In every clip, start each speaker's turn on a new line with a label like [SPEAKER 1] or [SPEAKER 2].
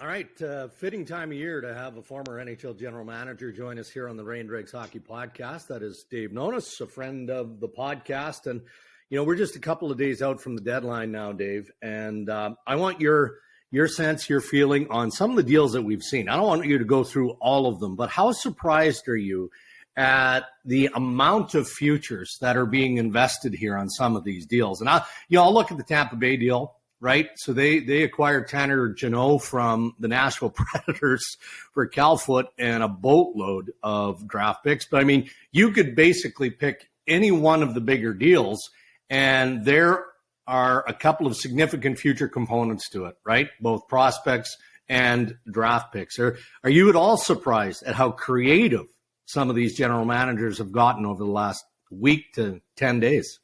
[SPEAKER 1] All right, fitting time of year to have a former NHL general manager join us here on the Dregs Hockey Podcast. That is Dave Nonis, a friend of the podcast. And, we're just a couple of days out from the deadline now, Dave. And I want your sense, your feeling on some of the deals that we've seen. I don't want you to go through all of them, but how surprised are you at the amount of futures that are being invested here on some of these deals? And I'll look at the Tampa Bay deal. Right, so they acquired Tanner Jeannot from the Nashville Predators for Cal Foot and a boatload of draft picks. But, you could basically pick any one of the bigger deals, and there are a couple of significant future components to it, right? Both prospects and draft picks. Are you at all surprised at how creative some of these general managers have gotten over the last week to 10 days?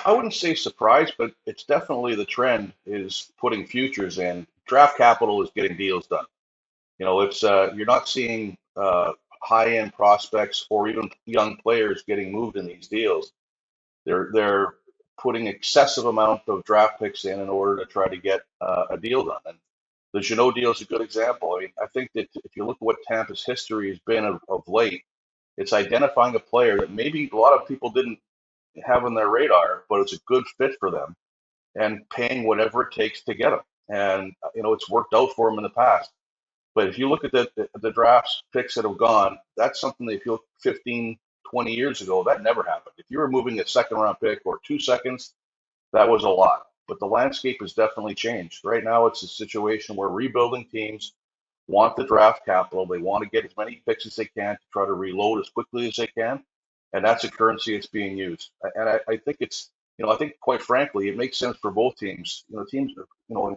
[SPEAKER 2] I wouldn't say surprised, but it's definitely the trend is putting futures in. Draft capital is getting deals done. It's you're not seeing high-end prospects or even young players getting moved in these deals. They're putting excessive amount of draft picks in order to try to get a deal done. And the Jeannot deal is a good example. I think that if you look at what Tampa's history has been of late, it's identifying a player that maybe a lot of people didn't have on their radar, but it's a good fit for them, and paying whatever it takes to get them. And it's worked out for them in the past. But if you look at the drafts picks that have gone, that's something that if you look 15, 20 years ago, that never happened. If you were moving a second round pick or 2 seconds, that was a lot. But the landscape has definitely changed. Right now, it's a situation where rebuilding teams want the draft capital. They want to get as many picks as they can to try to reload as quickly as they can. And that's a currency that's being used. And I think I think quite frankly, it makes sense for both teams. Teams,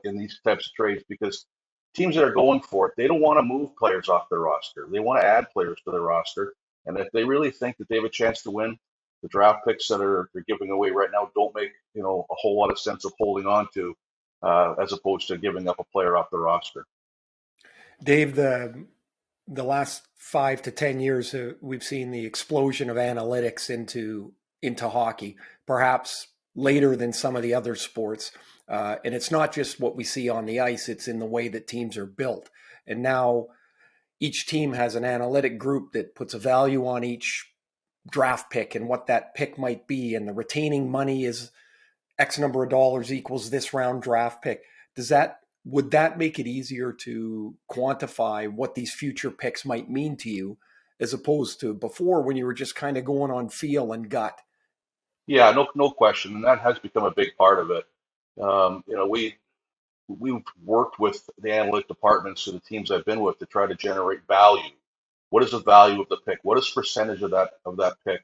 [SPEAKER 2] in these types of trades, because teams that are going for it, they don't want to move players off their roster. They want to add players to their roster. And if they really think that they have a chance to win, the draft picks that they're giving away right now don't make, a whole lot of sense of holding on to, as opposed to giving up a player off the roster.
[SPEAKER 3] Dave, the last 5 to 10 years, we've seen the explosion of analytics into hockey, perhaps later than some of the other sports. And it's not just what we see on the ice, it's in the way that teams are built. And now each team has an analytic group that puts a value on each draft pick and what that pick might be. And the retaining money is X number of dollars equals this round draft pick. Would that make it easier to quantify what these future picks might mean to you, as opposed to before when you were just kind of going on feel and gut?
[SPEAKER 2] Yeah, no question. And that has become a big part of it. We've worked with the analytic departments and the teams I've been with to try to generate value. What is the value of the pick? What is percentage of that pick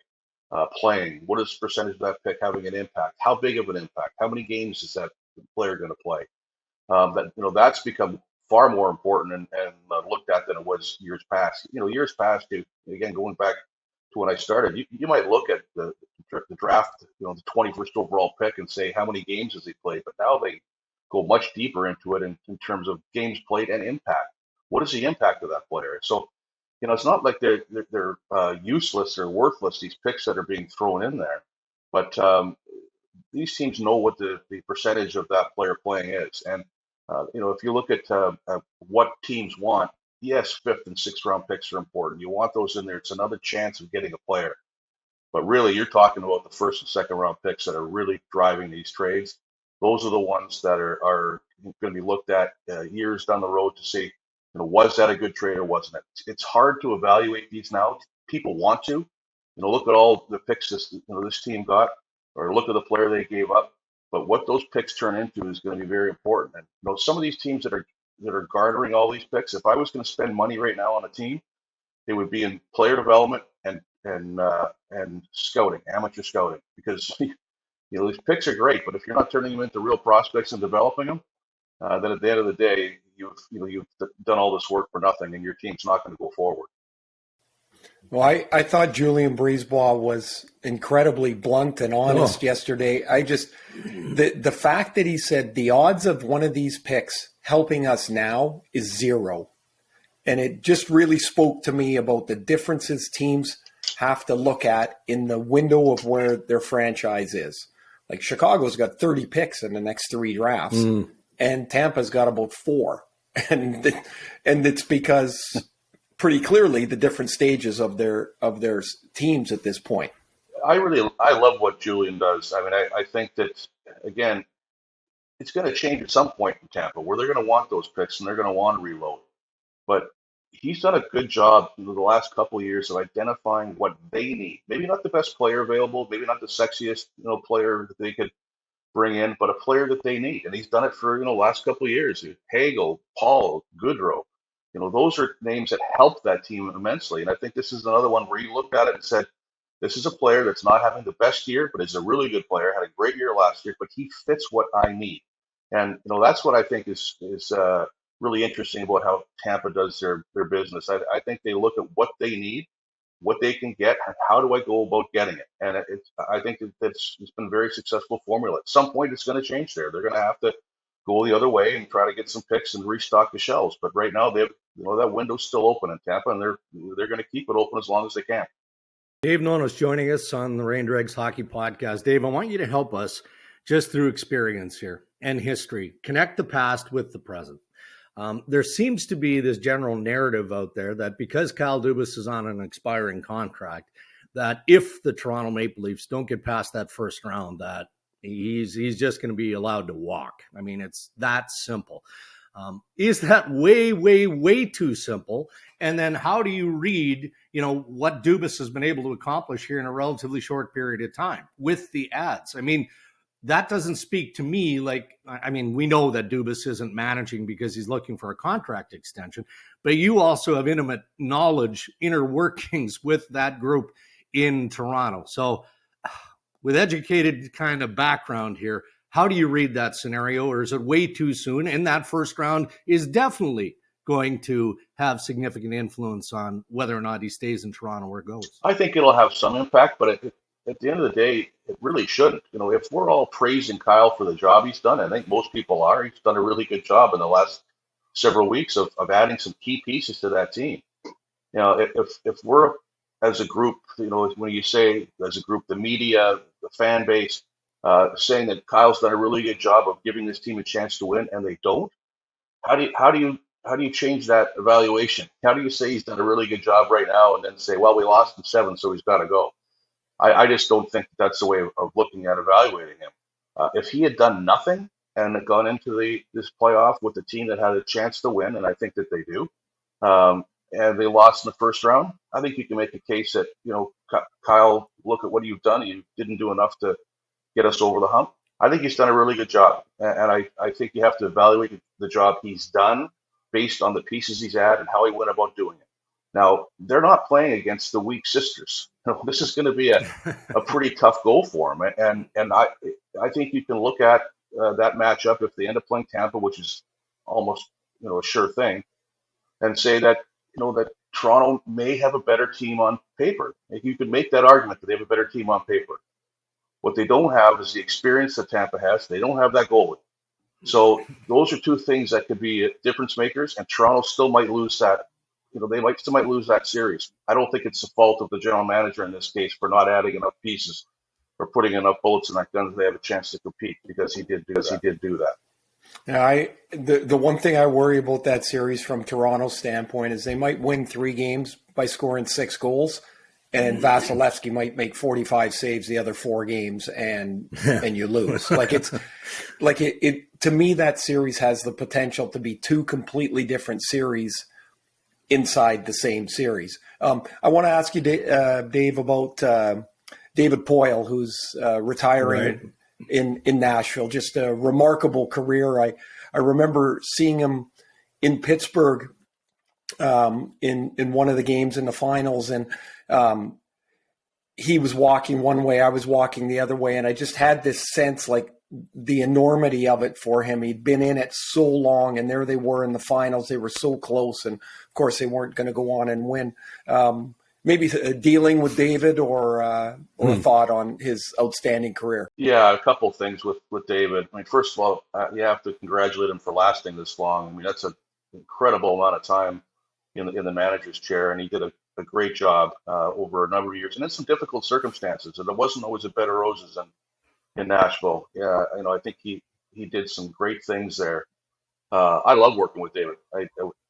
[SPEAKER 2] playing? What is percentage of that pick having an impact? How big of an impact? How many games is that player going to play? That's become far more important and looked at than it was years past. Years past, again, going back to when I started, you might look at the draft, the 21st overall pick and say, how many games has he played? But now they go much deeper into it in terms of games played and impact. What is the impact of that player? So, it's not like they're useless or worthless, these picks that are being thrown in there. But these teams know what the percentage of that player playing is. And if you look at what teams want, yes, 5th and 6th round picks are important. You want those in there. It's another chance of getting a player. But really, you're talking about the 1st and 2nd round picks that are really driving these trades. Those are the ones that are going to be looked at years down the road to see, was that a good trade or wasn't it? It's hard to evaluate these now. People want to. Look at all the picks this team got, or look at the player they gave up. But what those picks turn into is going to be very important. And some of these teams that are garnering all these picks, if I was going to spend money right now on a team, it would be in player development and scouting, amateur scouting, because these picks are great, but if you're not turning them into real prospects and developing them, then at the end of the day, you've done all this work for nothing, and your team's not going to go forward.
[SPEAKER 3] Well, I thought Julien BriseBois was incredibly blunt and honest yesterday. The fact that he said the odds of one of these picks helping us now is 0. And it just really spoke to me about the differences teams have to look at in the window of where their franchise is. Like Chicago's got 30 picks in the next 3 drafts, and Tampa's got about 4. and it's because pretty clearly the different stages of their teams at this point.
[SPEAKER 2] I love what Julien does. I mean, I think that, again, it's going to change at some point in Tampa where they're going to want those picks and they're going to want to reload. But he's done a good job in the last couple of years of identifying what they need. Maybe not the best player available, maybe not the sexiest, player that they could bring in, but a player that they need. And he's done it for, last couple of years. Hagel, Paul, Goodrow, those are names that helped that team immensely. And I think this is another one where he looked at it and said, this is a player that's not having the best year, but is a really good player, had a great year last year, but he fits what I need. And, that's what I think is really interesting about how Tampa does their business. I think they look at what they need, what they can get, and how do I go about getting it. And I think it's been a very successful formula. At some point, it's going to change there. They're going to have to go the other way and try to get some picks and restock the shelves. But right now, that window's still open in Tampa, and they're going to keep it open as long as they can.
[SPEAKER 1] Dave Nonis joining us on the Rain Dregs Hockey Podcast. Dave, I want you to help us just through experience here and history. Connect the past with the present. There seems to be this general narrative out there that because Kyle Dubas is on an expiring contract, that if the Toronto Maple Leafs don't get past that first round, that he's just going to be allowed to walk. I mean, it's that simple. Is that way, way, way too simple? And then how do you read, what Dubas has been able to accomplish here in a relatively short period of time with the ads? I mean, that doesn't speak to me we know that Dubas isn't managing because he's looking for a contract extension, but you also have intimate knowledge, inner workings with that group in Toronto. So with educated kind of background here, how do you read that scenario, or is it way too soon? And that first round is definitely going to have significant influence on whether or not he stays in Toronto or goes.
[SPEAKER 2] I think it'll have some impact, but at the end of the day, it really shouldn't. If we're all praising Kyle for the job he's done, I think most people are. He's done a really good job in the last several weeks of adding some key pieces to that team. If we're as a group, when you say as a group, the media, the fan base, saying that Kyle's done a really good job of giving this team a chance to win, and they don't, how do you change that evaluation? How do you say he's done a really good job right now and then say, well, we lost in 7, so he's got to go? I just don't think that's the way of looking at evaluating him. If he had done nothing and gone into this playoff with a team that had a chance to win, and I think that they do, and they lost in the first round, I think you can make a case that, Kyle, look at what you've done. You didn't do enough to get us over the hump. I think he's done a really good job. And I think you have to evaluate the job he's done based on the pieces he's had and how he went about doing it. Now, they're not playing against the weak sisters. This is going to be a pretty tough goal for them. And I think you can look at that matchup if they end up playing Tampa, which is almost a sure thing, and say that that Toronto may have a better team on paper. You could make that argument that they have a better team on paper. What they don't have is the experience that Tampa has. They don't have that goalie. So those are two things that could be difference makers, and Toronto still might lose that. They still might lose that series. I don't think it's the fault of the general manager in this case for not adding enough pieces or putting enough bullets in that gun so they have a chance to compete, because he did do that.
[SPEAKER 3] Yeah, the one thing I worry about that series from Toronto's standpoint is they might win 3 games by scoring 6 goals, and Vasilevsky might make 45 saves the other 4 games, and you lose. It to me, that series has the potential to be 2 completely different series inside the same series. I want to ask you, Dave, about David Poile, who's retiring in Nashville. Just a remarkable career. I remember seeing him in Pittsburgh in one of the games in the finals, and he was walking one way, I was walking the other way, and I just had this sense the enormity of it for him. He'd been in it so long, and there they were in the finals. They were so close, and of course they weren't going to go on and win. Maybe dealing with David or a thought on his outstanding career.
[SPEAKER 2] Yeah, a couple of things with David. I mean, first of all, you have to congratulate him for lasting this long. I mean, that's an incredible amount of time in the manager's chair, and he did a great job over a number of years, and in some difficult circumstances. And it wasn't always a bed of roses in Nashville. Yeah, I think he did some great things there. I love working with David.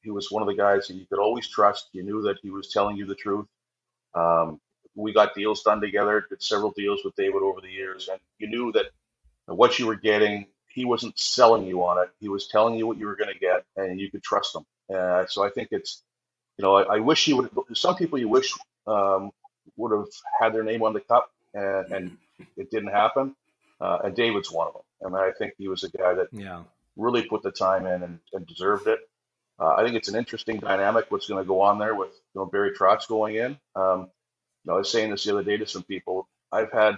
[SPEAKER 2] He was one of the guys that you could always trust. You knew that he was telling you the truth. Um, we got deals done together, did several deals with David over the years, and you knew that what you were getting, he wasn't selling you on it. He was telling you what you were going to get, and you could trust him. So I think it's, I wish he would. Some people you wish would have had their name on the cup, and it didn't happen. And David's one of them. And I think he was a guy that
[SPEAKER 1] Yeah.
[SPEAKER 2] really put the time in and deserved it. I think it's an interesting dynamic what's going to go on there with Barry Trotz going in. I was saying this the other day to some people. I've had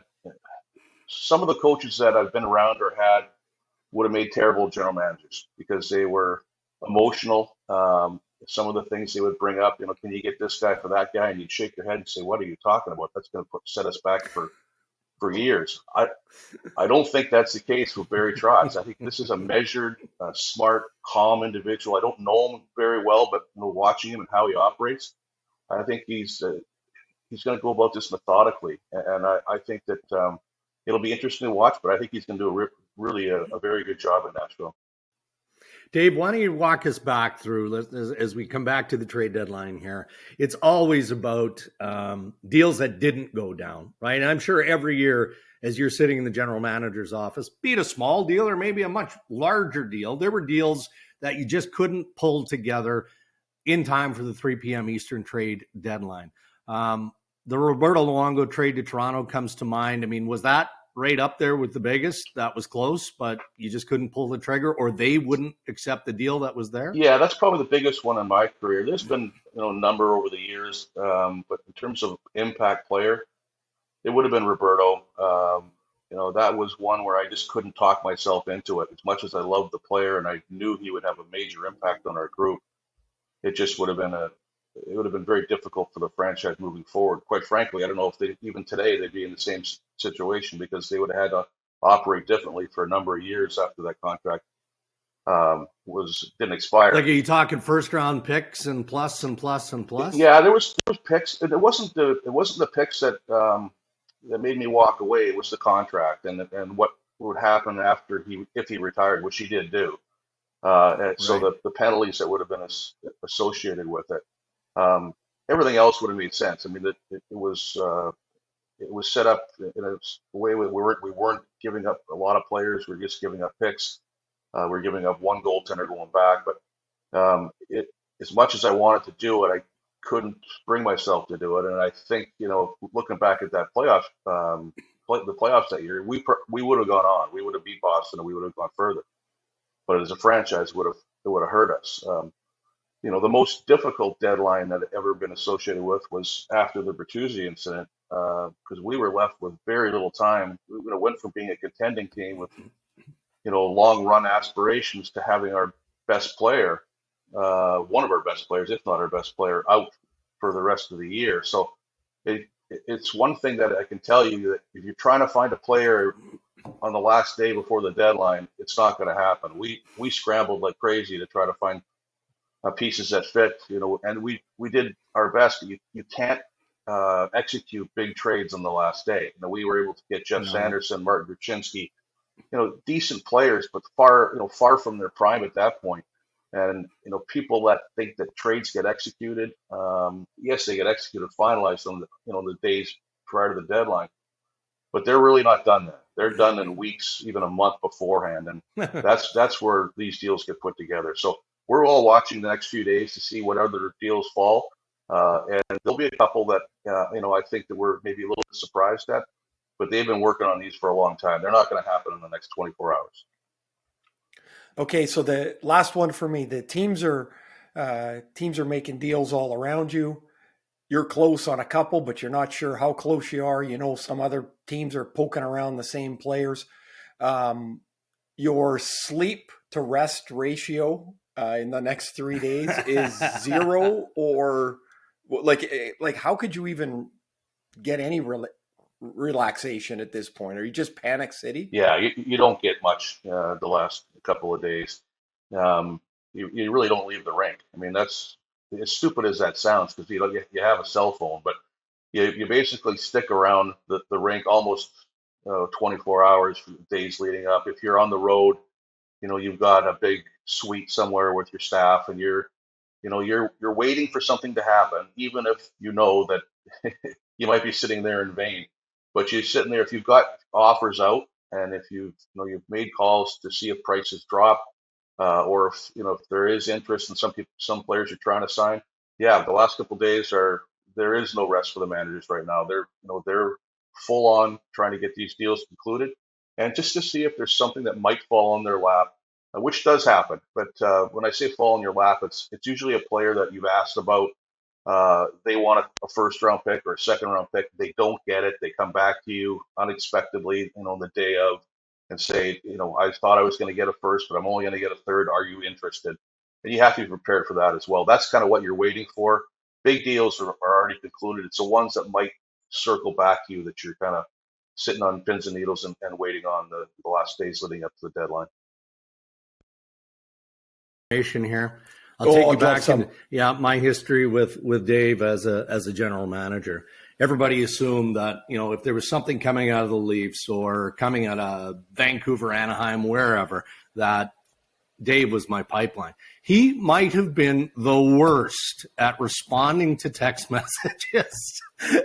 [SPEAKER 2] some of the coaches that I've been around or had would have made terrible general managers because they were emotional. Some of the things they would bring up, can you get this guy for that guy? And you'd shake your head and say, what are you talking about? That's going to set us back for years. I don't think that's the case with Barry Trotz. I think this is a measured, smart, calm individual. I don't know him very well, but watching him and how he operates, I think he's going to go about this methodically. And I think that it'll be interesting to watch, but I think he's going to do really a very good job in Nashville.
[SPEAKER 1] Dave, why don't you walk us back through as we come back to the trade deadline here? It's always about deals that didn't go down, right? And I'm sure every year as you're sitting in the general manager's office, be it a small deal or maybe a much larger deal, there were deals that you just couldn't pull together in time for the 3 p.m. Eastern trade deadline. The Roberto Luongo trade to Toronto comes to mind. I mean, was that right up there with the biggest? That was close, but you just couldn't pull the trigger, or they wouldn't accept the deal that was there?
[SPEAKER 2] Yeah, that's probably the biggest one in my career. There's been a number over the years, but in terms of impact player, it would have been Roberto. That was one where I just couldn't talk myself into it. As much as I loved the player and I knew he would have a major impact on our group, it just would have been very difficult for the franchise moving forward. Quite frankly, I don't know if even today they'd be in the same situation because they would have had to operate differently for a number of years after that contract didn't expire.
[SPEAKER 1] Like, are you talking first round picks and plus and plus and plus?
[SPEAKER 2] Yeah, there was picks. It wasn't the picks that made me walk away. It was the contract and what would happen after if he retired, which he did do. So the penalties that would have been associated with it. Everything else would have made sense. I mean, it was set up in a way we weren't giving up a lot of players. We were just giving up picks. We were giving up one goaltender going back, but as much as I wanted to do it, I couldn't bring myself to do it. And I think looking back at that the playoffs that year, we would have gone on. We would have beat Boston, and we would have gone further. But as a franchise, it would have hurt us. The most difficult deadline that had ever been associated with was after the Bertuzzi incident, because we were left with very little time. We went from being a contending team with long run aspirations to having our best player, one of our best players, if not our best player, out for the rest of the year. So it's one thing that I can tell you that if you're trying to find a player on the last day before the deadline, it's not going to happen. We scrambled like crazy to try to find pieces that fit, and we did our best. You can't execute big trades on the last day. We were able to get Jeff Sanderson, Martin Gruchinski, decent players, but far from their prime at that point. And people that think that trades get executed, yes, they get executed, finalized on the days prior to the deadline, but they're really not done there. They're done in weeks, even a month beforehand, and that's where these deals get put together. So we're all watching the next few days to see what other deals fall, and there'll be a couple that I think that we're maybe a little bit surprised at, but they've been working on these for a long time. They're not going to happen in the next 24 hours.
[SPEAKER 3] Okay, so the last one for me, the teams are making deals all around you. You're close on a couple, but you're not sure how close you are. Some other teams are poking around the same players. Your sleep to rest ratio in the next 3 days is 0, or like how could you even get any relaxation at this point? Are you just panic city?
[SPEAKER 2] Yeah, you don't get much the last couple of days. You really don't leave the rink. I mean, that's as stupid as that sounds, because you have a cell phone, but you basically stick around the rink almost 24 hours for the days leading up. If you're on the road, you've got a big suite somewhere with your staff, and you're waiting for something to happen, even if you know that you might be sitting there in vain. But you're sitting there, if you've got offers out, and if you've made calls to see if prices drop, or if there is interest in some players you're trying to sign. Yeah, the last couple of days there is no rest for the managers right now. They're full on trying to get these deals concluded, and just to see if there's something that might fall on their lap, which does happen. But when I say fall on your lap, it's usually a player that you've asked about. They want a first round pick or a second round pick. They don't get it. They come back to you unexpectedly, on the day of, and say, I thought I was going to get a first, but I'm only going to get a third. Are you interested? And you have to be prepared for that as well. That's kind of what you're waiting for. Big deals are already concluded. It's the ones that might circle back to you that you're kind of sitting on pins and needles and waiting on the last days leading up to the deadline.
[SPEAKER 1] Here, I'll take you back in my history with Dave as a general manager. Everybody assumed that if there was something coming out of the Leafs or coming out of Vancouver, Anaheim, wherever, that Dave was my pipeline. He might have been the worst at responding to text messages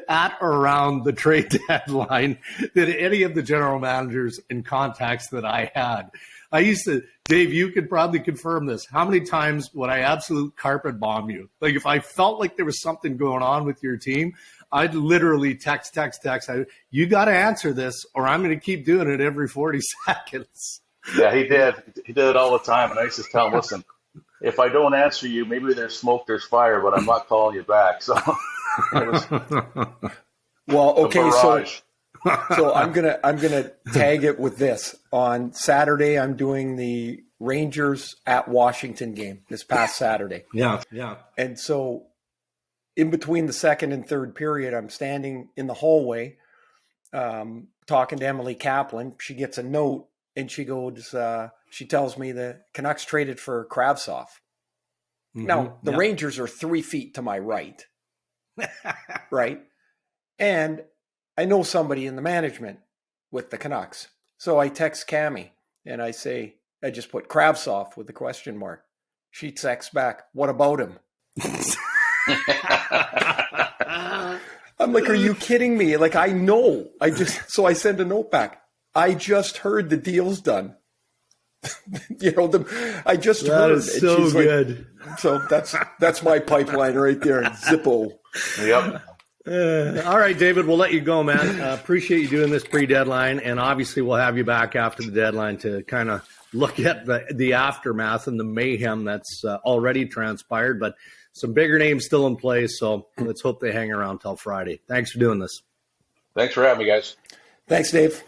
[SPEAKER 1] at or around the trade deadline than any of the general managers and contacts that I had. I used to, Dave, you could probably confirm this. How many times would I absolute carpet bomb you? Like, if I felt like there was something going on with your team, I'd literally text. You got to answer this or I'm going to keep doing it every 40 seconds.
[SPEAKER 2] Yeah, he did. He did it all the time. And I used to tell him, listen, if I don't answer you, maybe there's smoke, there's fire, but I'm not calling you back. So it was
[SPEAKER 3] So I'm gonna tag it with this. On Saturday, I'm doing the Rangers at Washington game this past Saturday.
[SPEAKER 1] Yeah.
[SPEAKER 3] And so in between the second and third period, I'm standing in the hallway talking to Emily Kaplan. She gets a note and she goes, she tells me the Canucks traded for Kravtsov. Mm-hmm. Now, the Rangers are 3 feet to my right. Right? And I know somebody in the management with the Canucks. So I text Cammie and I say, I just put Kravtsov with the question mark. She texts back, what about him? I'm like, are you kidding me? Like, I know. So I send a note back. I just heard the deal's done. I just heard.
[SPEAKER 1] That is so good.
[SPEAKER 3] Like, so that's my pipeline right there. Zippo.
[SPEAKER 2] Yep.
[SPEAKER 1] All right, David, we'll let you go, man. Appreciate you doing this pre-deadline, and obviously we'll have you back after the deadline to kind of look at the aftermath and the mayhem that's already transpired, but some bigger names still in place, so let's hope they hang around till Friday. Thanks for doing this.
[SPEAKER 2] Thanks for having me, guys.
[SPEAKER 3] Thanks, Dave.